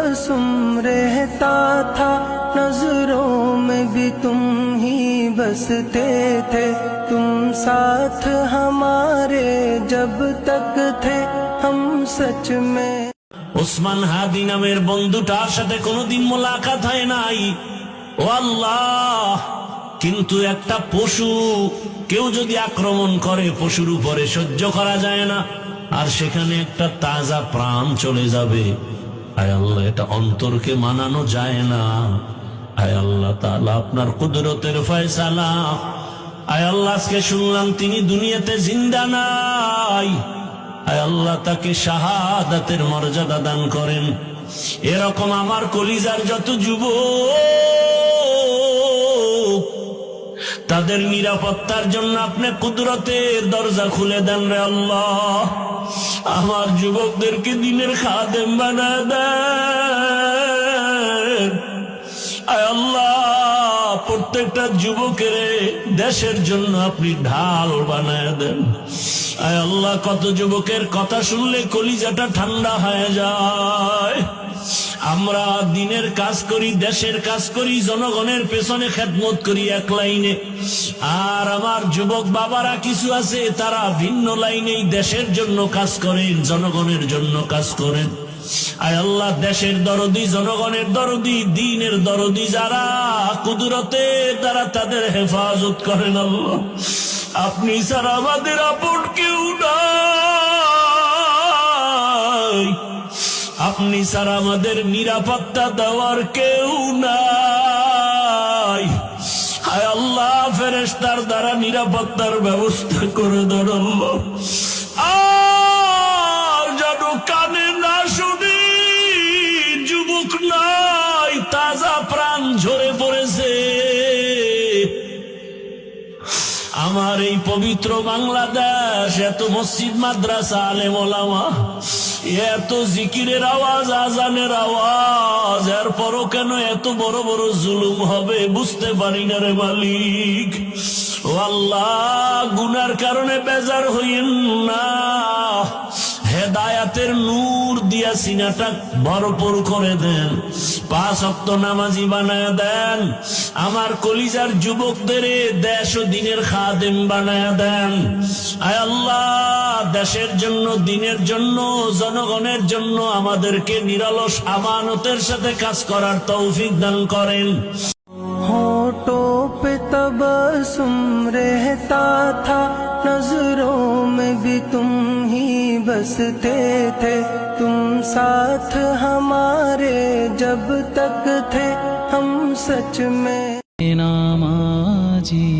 तबस्सुम रहता था, नजरों में भी तुम ही बसते थे। तुम साथ हमारे जब तक थे, हम सच में। ওসমান হাদি নামের বন্ধুটার সাথে কোনোদিন মোলাকাত হয় নাই। ও আল্লাহ, কিন্তু একটা পশু কেউ যদি আক্রমণ করে, পশুর উপরে সহ্য করা যায় না, আর সেখানে একটা তাজা প্রাণ চলে যাবে। আয় আল্লাহ, এটা অন্তরকে মানানো যায় না। আয় আল্লাহ তাআলা, আপনার কুদরতের ফয়সালা। আয় আল্লাহ, আজকে শুনলাম তিনি দুনিয়াতে জিন্দা নাই। আয় আল্লাহ, তাকে শাহাদাতের মর্যাদা দান করেন। এরকম আমার কলিজার যত যুবক, তাদের নিরাপত্তার জন্য আপনি কুদরতের দরজা খুলে দেন রে আল্লাহ। আমার যুবকদেরকে দিনের খাদেম বানায় দেন। আয় আল্লাহ, প্রত্যেকটা যুবকের দেশের জন্য আপনি ঢাল বানায় দেন। আয় আল্লাহ, কত যুবকের কথা শুনলে কলিজাটা ঠান্ডা হয়ে যায়। আমরা দিনের কাজ করি, দেশের কাজ করি, জনগণের পেছনে খেদমত করি এক লাইনে, আর আমার যুবক বাবারা কিছু আছে তারা ভিন্ন লাইনেই দেশের জন্য কাজ করেন, জনগণের জন্য কাজ করেন। আয় আল্লাহ, দেশের দরদি, জনগণের দরদি, দ্বীনের দরদি যারা, কুদরতের দ্বারা তাদের হেফাজত করেন আল্লাহ। আপনি ছাড়া আমাদের আপন কেউ নাই, আপনি ছাড়া আমাদের নিরাপত্তা দেওয়ার কেউ নাই। হায় আল্লাহ, ফেরেশতার দ্বারা নিরাপত্তার ব্যবস্থা করে দেন আল্লাহ। আর যেন কানে না শুনি, যুবক নাই, তাজা প্রাণ ঝরে পড়েছে। আমার এই পবিত্র বাংলাদেশ, এত মসজিদ, মাদ্রাসা, আলেম ওলামা, এত জিকিরের আওয়াজ, আজানের আওয়াজ, এরপরও কেন এত বড় বড় জুলুম হবে বুঝতে পারি না রে মালিক। ও আল্লাহ, গুনার কারণে বেজার হইয়েন না, হেদায়াতের নূর দিয়া সিনাটা ভরপুর করে দেন, 5 ওয়াক্ত নামাজি বানায় দেন। আমার কলিজার যুবকদের দেশ ও দিনের খাদেম বানায় দেন। আয় আল্লাহ, দেশের জন্য, দিনের জন্য, জনগণের জন্য আমাদেরকে নিরলস আমানতের সাথে কাজ করার তৌফিক দান করেন। होठों पे तबस्सुम रहता था, नजरों में भी तुम ही बसते थे। तुम साथ हमारे जब तक थे, हम सच में। নামাজি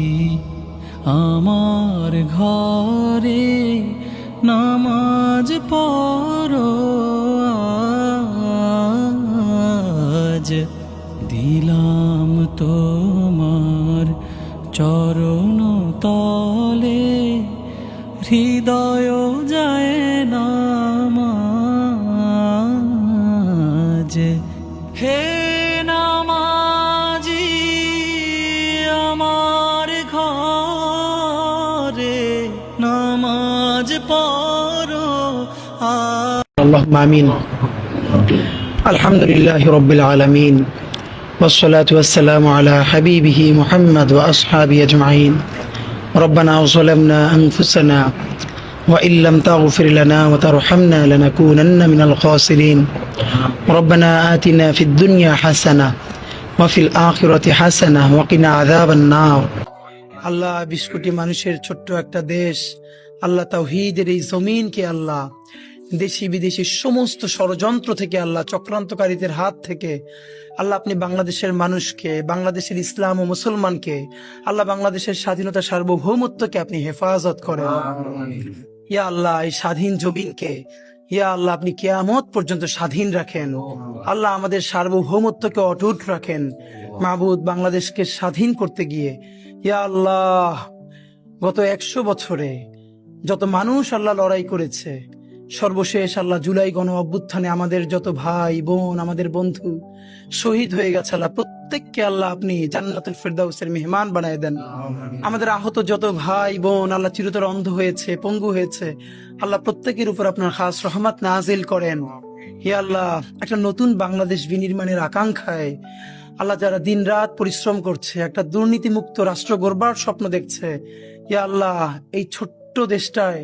আমার ঘরে নামাজ পড়ো আজ, দিলাম তোমার চরণ তলে হৃদয় যায় নামাজ। হে নামাজি আমার ঘরে নামাজ পড়ো আজ। اللهم آمين. الحمد لله رب العالمين، والصلاة والسلام على حبيبه محمد وأصحابه أجمعين. ربنا ظلمنا أنفسنا وإن لم تغفر لنا وترحمنا لنكونن من الخاسرين. ربنا آتنا في الدنيا حسنة وفي الآخرة حسنة وقنا عذاب النار. আল্লাহ, 20 কোটি মানুষের ছোট্ট একটা দেশ, আল্লাহ তাওহীদের এই জমিনকে আল্লাহ দেশি বিদেশি সমস্ত ষড়যন্ত্র থেকে, আল্লাহ চক্রান্তকারীদের হাত থেকে আল্লাহ আপনি বাংলাদেশের মানুষকে, বাংলাদেশের ইসলাম ও মুসলমানকে, আল্লাহ বাংলাদেশের স্বাধীনতা, সার্বভৌমত্বকে আপনি হেফাজত করেন। ইয়া আল্লাহ, এই স্বাধীন জমিনকে ইয়া আল্লাহ আপনি কিয়ামত পর্যন্ত স্বাধীন রাখেন। আল্লাহ আমাদের সার্বভৌমত্বকে অটুট রাখেন। মাবুদ, বাংলাদেশকে স্বাধীন করতে গিয়ে ইয়া আল্লাহ গত 100 বছরে যত মানুষ আল্লাহ লড়াই করেছে, সর্বশেষ আল্লাহ জুলাই গণ অভ্যুত্থানে আমাদের যত ভাই বোন, আমাদের বন্ধু শহীদ হয়ে গেছে, আল্লাহ প্রত্যেককে আল্লাহ আপনি জান্নাতুল ফেরদাউসের মেহমান বানায় দেন। আমাদের আহত যত ভাই বোন আল্লাহ চিরতর অন্ধ হয়েছে, পঙ্গু হয়েছে, আল্লাহ প্রত্যেকের উপর আপনার খাস রহমত নাজিল করেন। হে আল্লাহ, একটা নতুন বাংলাদেশ বিনির্মাণের আকাঙ্ক্ষায় আল্লাহ যারা দিনরাত পরিশ্রম করছে, একটা দুর্নীতিমুক্ত রাষ্ট্র গড়বার স্বপ্ন দেখছে, হে আল্লাহ এই ছোট্ট দেশটায়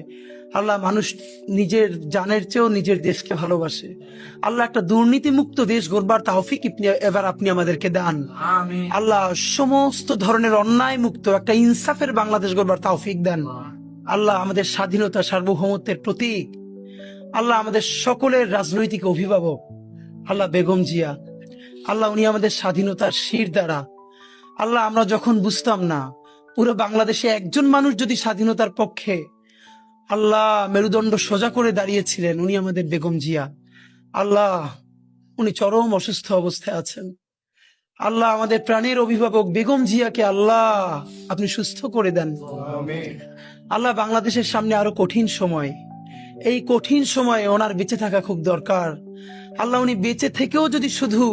আল্লাহ মানুষ নিজের জানের চেয়েও নিজের দেশকে ভালোবাসে। আল্লাহ একটা দুর্নীতিমুক্ত দেশ গড়বার তৌফিক এবার আপনি আমাদেরকে দান। আল্লাহ সমস্ত ধরনের অন্যায় মুক্ত একটা ইনসাফের বাংলাদেশ গড়বার তৌফিক দেন। আল্লাহ আমাদের স্বাধীনতা সার্বভৌমত্বের প্রতীক, আল্লাহ আমাদের সকলের রাজনৈতিক অভিভাবক আল্লাহ বেগম জিয়া, আল্লাহ উনি আমাদের স্বাধীনতার শির দ্বারা। আল্লাহ আমরা যখন বুঝতাম না, পুরো বাংলাদেশে একজন মানুষ যদি স্বাধীনতার পক্ষে আল্লাহ মেরুদণ্ড সোজা করে দাঁড়িয়েছিলেন, উনি আমাদের বেগম জিয়া। আল্লাহ উনি চরম অসুস্থ অবস্থায় আছেন। আল্লাহ আমাদের প্রাণের অভিভাবক বেগম জিয়াকে আল্লাহ আপনি সুস্থ করে দেন। আল্লাহ বাংলাদেশের সামনে আরো কঠিন সময়, এই কঠিন সময়ে ওনার বেঁচে থাকা খুব দরকার। আল্লাহ উনি বেঁচে থেকেও যদি শুধু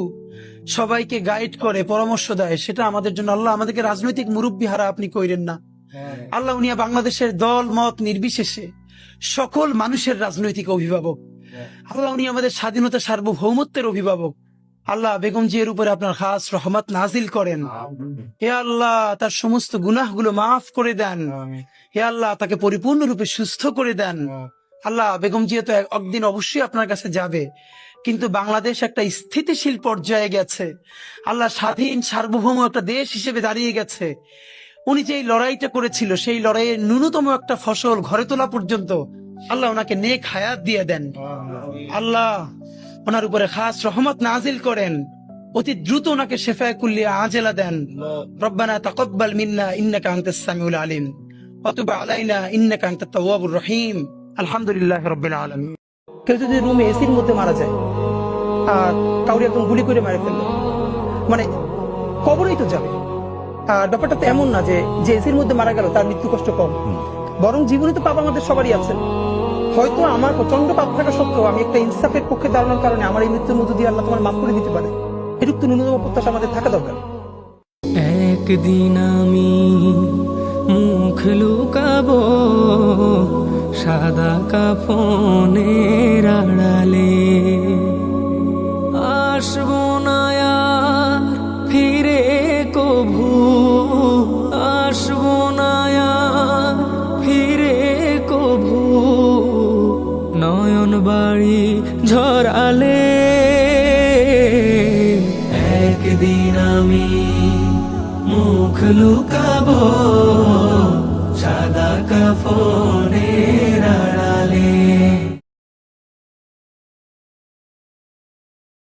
সবাইকে গাইড করে পরামর্শ দেয়, সেটা আমাদের জন্য আল্লাহ আমাদেরকে রাজনৈতিক মুরব্বী হারা আপনি কইরেন না। আল্লাহ উনি বাংলাদেশের দল মত নির্বিশেষে সকল মানুষের রাজনৈতিক অভিভাবক। আল্লাহ উনি আমাদের স্বাধীনতা সার্বভৌমত্বের অভিভাবক। আল্লাহ বেগম জিয়ার উপরে আপনার খাস রহমত নাজিল করেন। হে আল্লাহ তার সমস্ত গুনাহগুলো মাফ করে দেন। হে আল্লাহ তাকে পরিপূর্ণরূপে সুস্থ করে দেন। আল্লাহ বেগম জিয়া তো একদিন অবশ্যই আপনার কাছে যাবে, কিন্তু বাংলাদেশ একটা স্থিতিশীল পর্যায়ে গেছে। আল্লাহ স্বাধীন সার্বভৌম একটা দেশ হিসেবে দাঁড়িয়ে গেছে। উনি যে লড়াইটা করেছিল, সেই লড়াইয়ের ন্যূনতম একটা ফসল ঘরে তোলা পর্যন্ত আল্লাহ ওনাকে নেক হায়াত দিয়ে দেন। আল্লাহ ওনার উপরে খাস রহমত নাজিল করেন, অতি দ্রুত ওনাকে শেফায়ে কুল্লিয়া আজেলা দেন। রব্বানা তাকাব্বাল মিন্না ইন্নাকা আনতাস সামিউল আলিম ওয়া তুব আলাইনা ইন্নাকা আনতাত তাওয়াবুর রহিম। আলহামদুলিল্লাহি রাব্বিল আলামিন। কেউ যদি রুমে এসির মধ্যে মারা যায় আর কাউরে একদম গুলি করে মারে ফেললো, মানে কবরেই তো যাবে। আর ব্যাপারটা তো এমন না যে এসির মধ্যে মারা গেল তার মৃত্যু কষ্ট কম, বরং জীবনে তো পাপ আমাদের সবারই আছে। হয়তো আমার প্রচন্ড পাপ থাকা সত্ত্বেও আমি একটা ইনসাফের পক্ষে দাঁড়ানোর কারণে আমার এই মৃত্যুর মধ্য দিয়ে আল্লাহ তোমার মাফ করে দিতে পারে। এটুকু তো ন্যূনতম প্রত্যাশা আমাদের থাকা দরকার। একদিন আমি মুখ লুকাবো সাদা কাফনের আড়ালে, আসবো না আর ফিরে কভু, আসবো না আর ফিরে কভু, নয়ন বাড়ি ঝরালে। একদিন আমি মুখ লুকাবো সাদা কাফনে